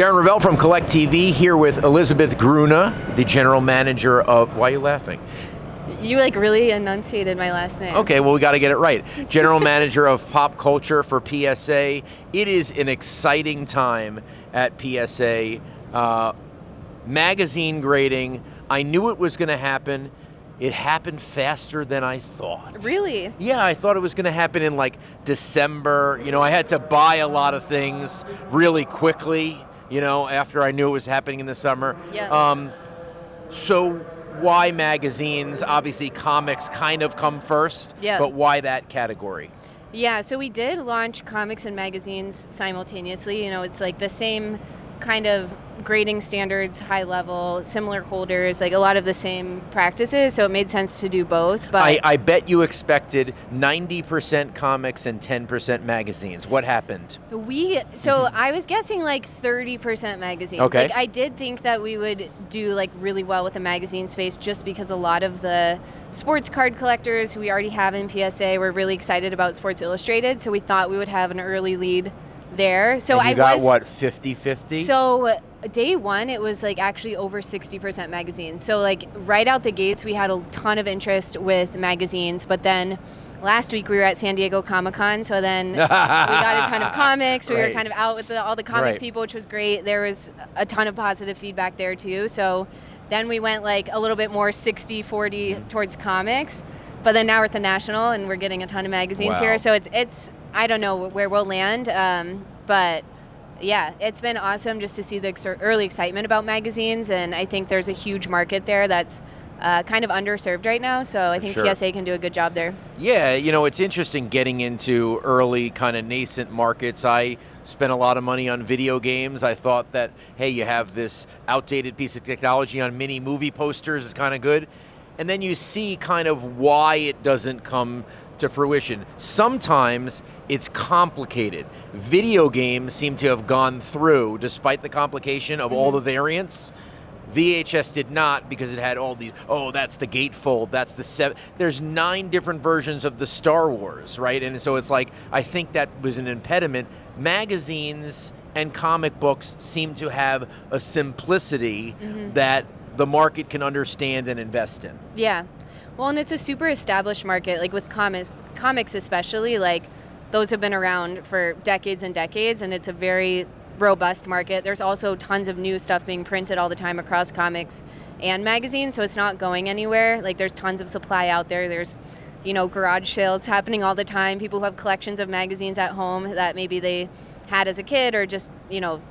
Darren Rovell from cllct here with Elizabeth Gruene, the general manager of... Why are you laughing? You really enunciated my last name. Okay, well, we got to get it right. General manager of pop culture for PSA. It is an exciting time at PSA. Magazine grading, I knew it was going to happen. It happened faster than I thought. Really? Yeah, I thought it was going to happen in December. I had to buy a lot of things really quickly, after I knew it was happening in the summer. Yeah. So why magazines? Obviously, comics kind of come first, yeah. But why that category? Yeah, so we did launch comics and magazines simultaneously. It's the same kind of grading standards, high level, similar holders, a lot of the same practices, so it made sense to do both. But I bet you expected 90% comics and 10% magazines. What happened? I was guessing 30% magazines. Okay. I did think that we would do really well with the magazine space just because a lot of the sports card collectors who we already have in PSA were really excited about Sports Illustrated, so we thought we would have an early lead there. So and you got what, 50-50? So day one, it was actually over 60% magazines. So right out the gates, we had a ton of interest with magazines. But then last week we were at San Diego Comic-Con, so then we got a ton of comics. We were kind of out with all the comic people, which was great. There was a ton of positive feedback there too. So then we went a little bit more 60-40 towards comics. But then now we're at the National and we're getting a ton of magazines here. So it's I don't know where we'll land, but yeah, it's been awesome just to see the early excitement about magazines, and I think there's a huge market there that's kind of underserved right now, so I think PSA can do a good job there. Yeah, it's interesting getting into early kind of nascent markets. I spent a lot of money on video games. I thought that, hey, you have this outdated piece of technology on mini movie posters is kind of good, and then you see kind of why it doesn't come to fruition. Sometimes it's complicated. Video games seem to have gone through, despite the complication of all the variants. VHS did not, because it had all these, that's the gatefold, that's the 7. There's 9 different versions of the Star Wars, right? And so it's I think that was an impediment. Magazines and comic books seem to have a simplicity that the market can understand and invest in. Yeah. Well, and it's a super established market, with comics especially, those have been around for decades and decades, and it's a very robust market. There's also tons of new stuff being printed all the time across comics and magazines, so it's not going anywhere. There's tons of supply out there. There's, garage sales happening all the time. People who have collections of magazines at home that maybe they had as a kid, or just,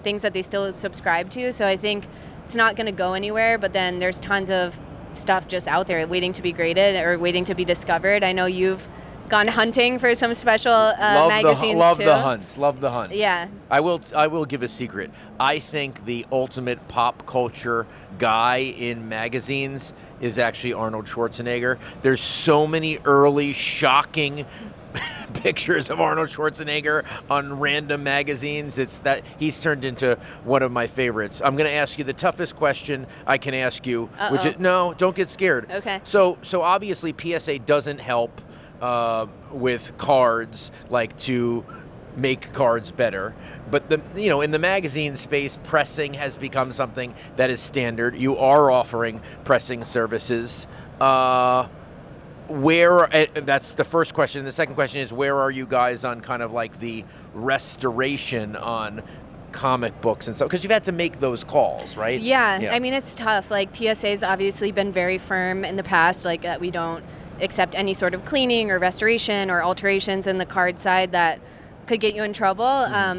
things that they still subscribe to. So I think it's not going to go anywhere, but then there's tons of stuff just out there waiting to be graded or waiting to be discovered. I know you've gone hunting for some special magazines too. Love the hunt. Yeah. I will give a secret. I think the ultimate pop culture guy in magazines is actually Arnold Schwarzenegger. There's so many early shocking pictures of Arnold Schwarzenegger on random magazines. It's that he's turned into one of my favorites. I'm going to ask you the toughest question I can ask you, which is, no, don't get scared. Okay. So obviously PSA doesn't help with cards, to make cards better. But in the magazine space, pressing has become something that is standard. You are offering pressing services. That's the first question. The second question is, where are you guys on kind of the restoration on comic books and stuff? Because you've had to make those calls, right? Yeah. I mean, it's tough. PSA's obviously been very firm in the past, that we don't accept any sort of cleaning or restoration or alterations in the card side that could get you in trouble.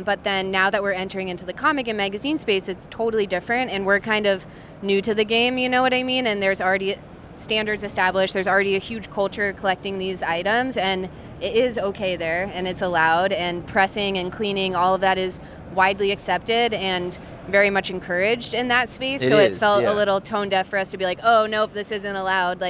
But then now that we're entering into the comic and magazine space, it's totally different, and we're kind of new to the game, you know what I mean? And there's already standards established. There's already a huge culture collecting these items, and it is okay there, and it's allowed, and pressing and cleaning, all of that is widely accepted and very much encouraged in that space. It felt a little tone deaf for us to be oh, nope, this isn't allowed.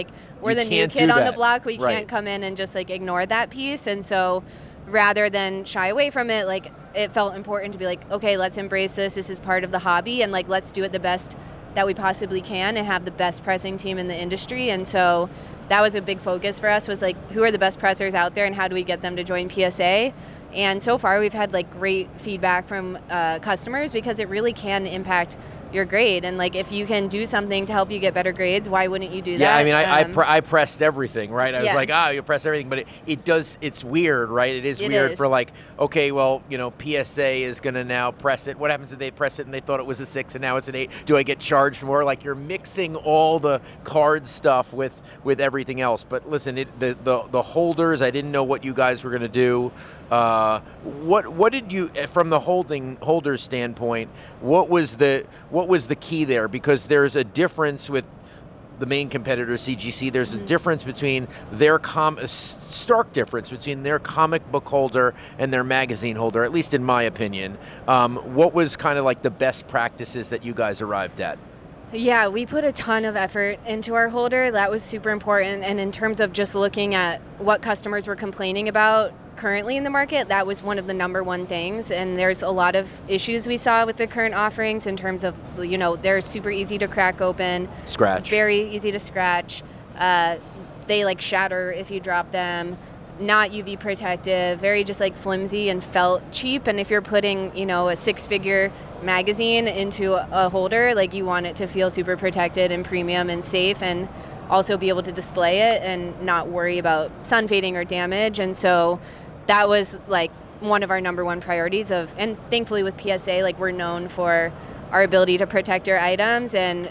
We're the new kid on the block. We can't come in and just ignore that piece. And so rather than shy away from it, it felt important to be okay, let's embrace this. This is part of the hobby, and let's do it the best that we possibly can and have the best pressing team in the industry. And so that was a big focus for us, was like, who are the best pressers out there and how do we get them to join PSA? And so far we've had like great feedback from customers, because it really can impact your grade. And like, if you can do something to help you get better grades, why wouldn't you do that? Yeah, I mean, I pressed everything, right? I was like, you press everything, but it does, it's weird, right? It is weird for like, okay, well, you know, PSA is going to now press it. What happens if they press it and they thought it was a 6 and now it's an 8? Do I get charged more? Like, you're mixing all the card stuff with everything else. But listen, the holders, I didn't know what you guys were going to do. What did you, from the holder standpoint, what was the key there? Because there's a difference with the main competitor, CGC. There's a difference between their stark difference between their comic book holder and their magazine holder, at least in my opinion. What was kind of like the best practices that you guys arrived at? Yeah, we put a ton of effort into our holder. That was super important. And in terms of just looking at what customers were complaining about currently in the market, that was one of the number one things. And there's a lot of issues we saw with the current offerings in terms of, you know, they're super easy to crack open. Scratch. Very easy to scratch. They like shatter if you drop them. Not UV protective, very just like flimsy and felt cheap. And if you're putting, you know, a 6-figure magazine into a holder, like, you want it to feel super protected and premium and safe, and also be able to display it and not worry about sun fading or damage. And so that was like one of our number one priorities and thankfully with PSA, like, we're known for our ability to protect our items, and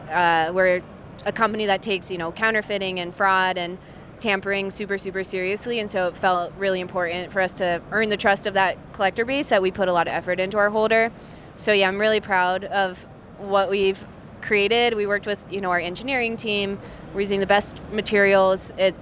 we're a company that takes, you know, counterfeiting and fraud and tampering super, super seriously. And so it felt really important for us to earn the trust of that collector base, that we put a lot of effort into our holder. So yeah, I'm really proud of what we've created. We worked with, you know, our engineering team. We're using the best materials. It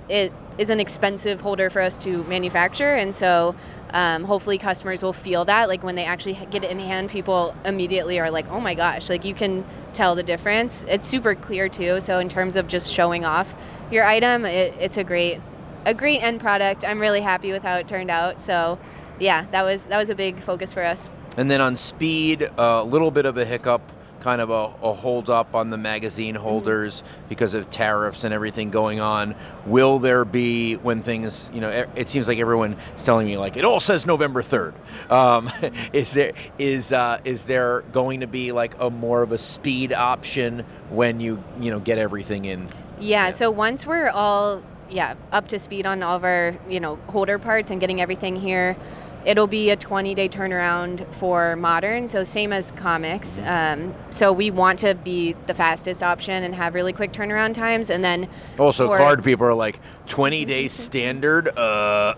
is an expensive holder for us to manufacture. And so hopefully customers will feel that, like, when they actually get it in hand, people immediately are like, oh my gosh, like, you can tell the difference. It's super clear too. So in terms of just showing off your item, it's a great end product. I'm really happy with how it turned out. So yeah, that was a big focus for us. And then on speed, a little bit of a hiccup, kind of a hold up on the magazine holders because of tariffs and everything going on. Will there be, when things, you know, it seems like everyone is telling me, like, it all says November 3rd. Is there going to be like a more of a speed option when you know, get everything in? Yeah, so once we're all up to speed on all of our, you know, holder parts and getting everything here, it'll be a 20-day turnaround for modern, so same as comics. So we want to be the fastest option and have really quick turnaround times. And then also card people are like, 20 days standard?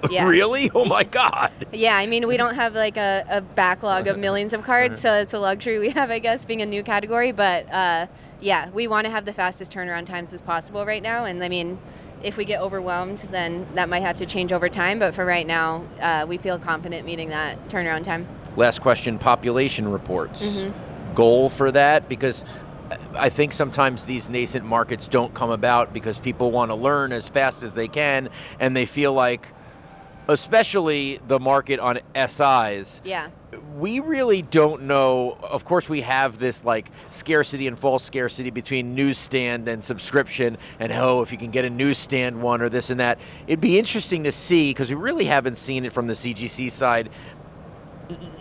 Really? Oh my God. Yeah, I mean, we don't have like a backlog of millions of cards, so it's a luxury we have, I guess, being a new category. But yeah, we want to have the fastest turnaround times as possible right now. And I mean, if we get overwhelmed, then that might have to change over time. But for right now, we feel confident meeting that turnaround time. Last question, population reports. Goal for that? Because I think sometimes these nascent markets don't come about because people want to learn as fast as they can, and they feel like, especially the market on SIs, we really don't know. Of course, we have this like scarcity and false scarcity between newsstand and subscription, and if you can get a newsstand one or this and that. It'd be interesting to see, because we really haven't seen it from the CGC side.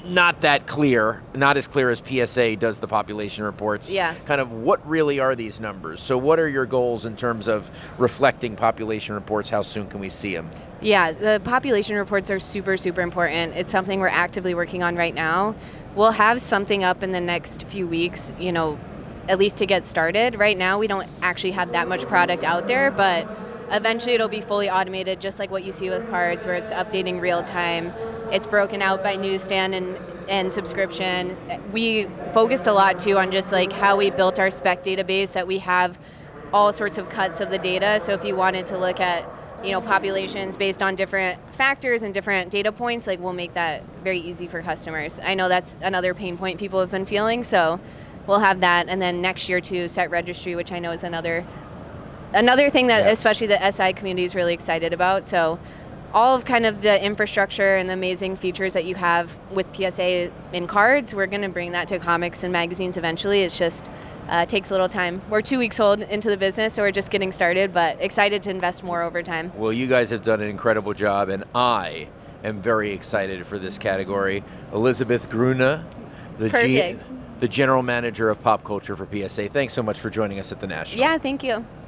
Not that clear, not as clear as PSA does the population reports. Yeah. Kind of what really are these numbers? So what are your goals in terms of reflecting population reports? How soon can we see them? Yeah, the population reports are super, super important. It's something we're actively working on right now. We'll have something up in the next few weeks, you know, at least to get started. Right now, we don't actually have that much product out there, but eventually it'll be fully automated, just like what you see with cards, where it's updating real time. It's broken out by newsstand and subscription. We focused a lot too on just like how we built our spec database, that we have all sorts of cuts of the data. So if you wanted to look at, you know, populations based on different factors and different data points, like, we'll make that very easy for customers. I know that's another pain point people have been feeling, so we'll have that. And then next year too, set registry, which I know is another thing that especially the SI community is really excited about. So all of kind of the infrastructure and the amazing features that you have with PSA in cards, we're going to bring that to comics and magazines eventually. It's just takes a little time. We're 2 weeks old into the business, so we're just getting started, but excited to invest more over time. Well, you guys have done an incredible job, and I am very excited for this category. Elizabeth Gruene, the general manager of pop culture for PSA. Thanks so much for joining us at the National. Yeah, thank you.